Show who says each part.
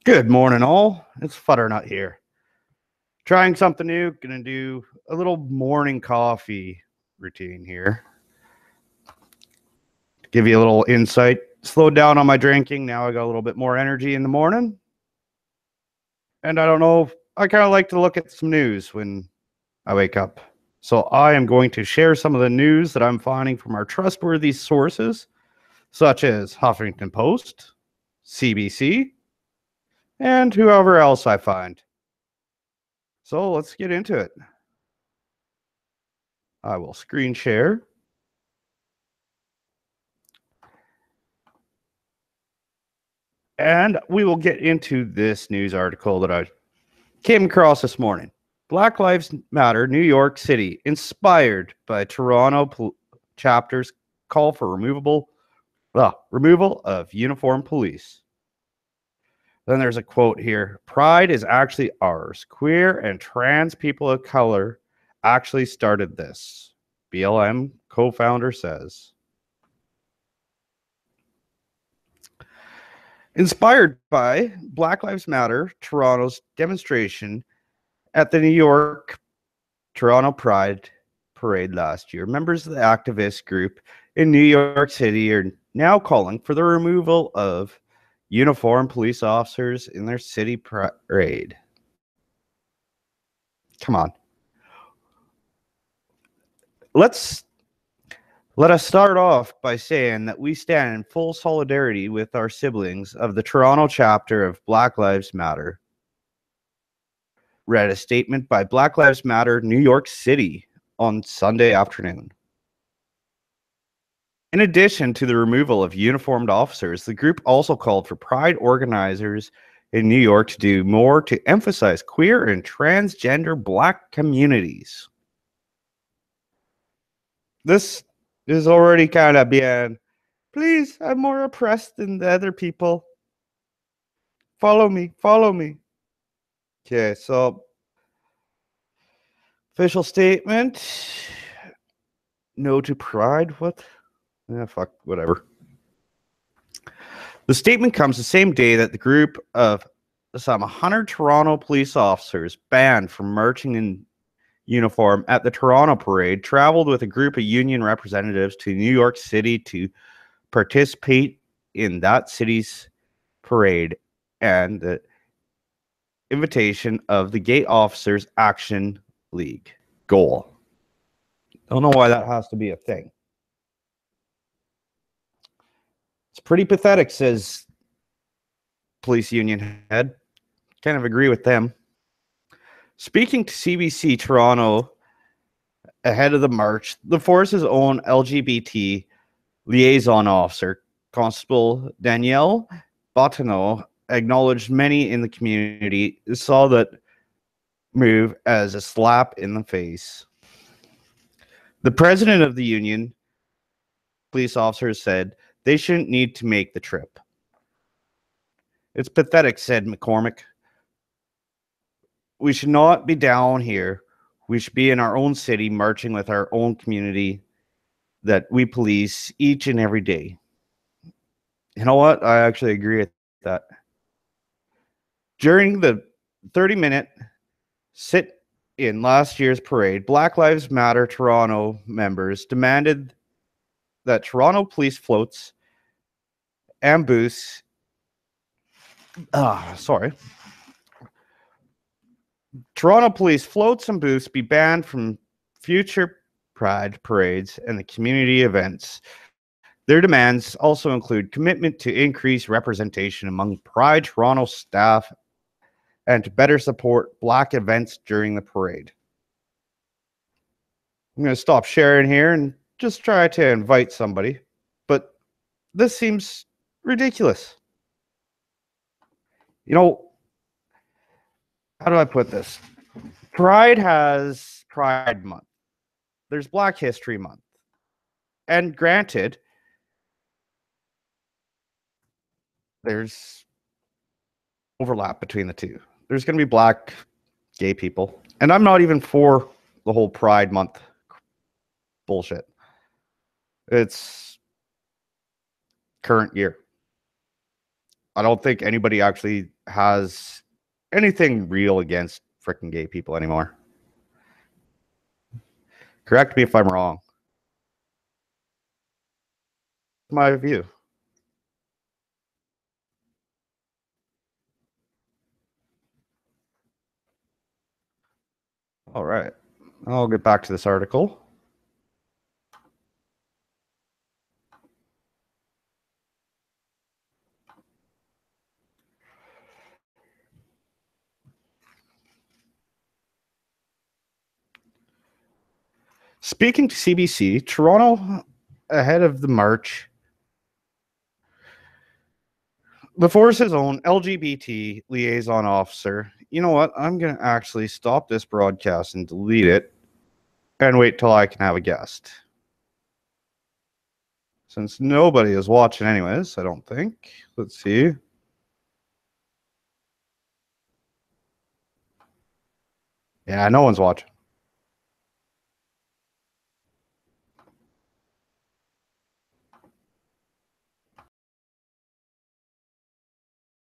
Speaker 1: Good morning, all. It's Fudder Nut here. Trying something new. Gonna do a little morning coffee routine here. Give you a little insight. Slowed down on my drinking. Now I got a little bit more energy in the morning. And I don't know. I kind of like to look at some news when I wake up. So I am going to share some of the news that I'm finding from our trustworthy sources, such as Huffington Post, CBC, and whoever else I find. So let's get into it. I will screen share. And we will get into this news article that I came across this morning. Black Lives Matter, New York City, inspired by Toronto chapter's call for removal of uniformed police. Then there's a quote here. Pride is actually ours. Queer and trans people of color actually started this. BLM co-founder says. Inspired by Black Lives Matter, Toronto's demonstration at the New York Toronto Pride Parade last year, members of the activist group in New York City are now calling for the removal of uniformed police officers in their city parade. Come on. Let us start off by saying that we stand in full solidarity with our siblings of the Toronto chapter of Black Lives Matter. Read a statement by Black Lives Matter New York City on Sunday afternoon. In addition to the removal of uniformed officers, the group also called for Pride organizers in New York to do more to emphasize queer and transgender Black communities. This is already kind of being, please, I'm more oppressed than the other people. Follow me, follow me. Okay, so official statement. No to Pride. What? Fuck, whatever. The statement comes the same day that the group of some 100 Toronto police officers banned from marching in uniform at the Toronto parade traveled with a group of union representatives to New York City to participate in that city's parade and the invitation of the Gay Officers Action League goal. Don't know why that has to be a thing. It's pretty pathetic, says police union head. Kind of agree with them. Speaking to CBC Toronto ahead of the march, the force's own LGBT liaison officer, Constable Danielle Bottineau, acknowledged many in the community saw that move as a slap in the face. The president of the union, police officers, said they shouldn't need to make the trip. It's pathetic, said McCormick. We should not be down here. We should be in our own city, marching with our own community that we police each and every day. You know what? I actually agree with that. During the 30-minute sit in last year's parade, Black Lives Matter Toronto members demanded that Toronto police floats and booths Toronto police floats and booths be banned from future Pride parades and the community events. Their demands also include commitment to increase representation among Pride Toronto staff and to better support Black events during the parade. I'm going to stop sharing here and just try to invite somebody, but this seems ridiculous. You know, how do I put this? Pride has Pride Month. There's Black History Month. And granted, there's overlap between the two. There's going to be Black gay people. And I'm not even for the whole Pride Month bullshit. It's current year. I don't think anybody actually has anything real against freaking gay people anymore. Correct me if I'm wrong. My view. All right. I'll get back to this article. Speaking to CBC, Toronto ahead of the march. The force's own LGBT liaison officer. You know what? I'm going to actually stop this broadcast and delete it and wait till I can have a guest. Since nobody is watching anyways, I don't think. Let's see. Yeah, no one's watching.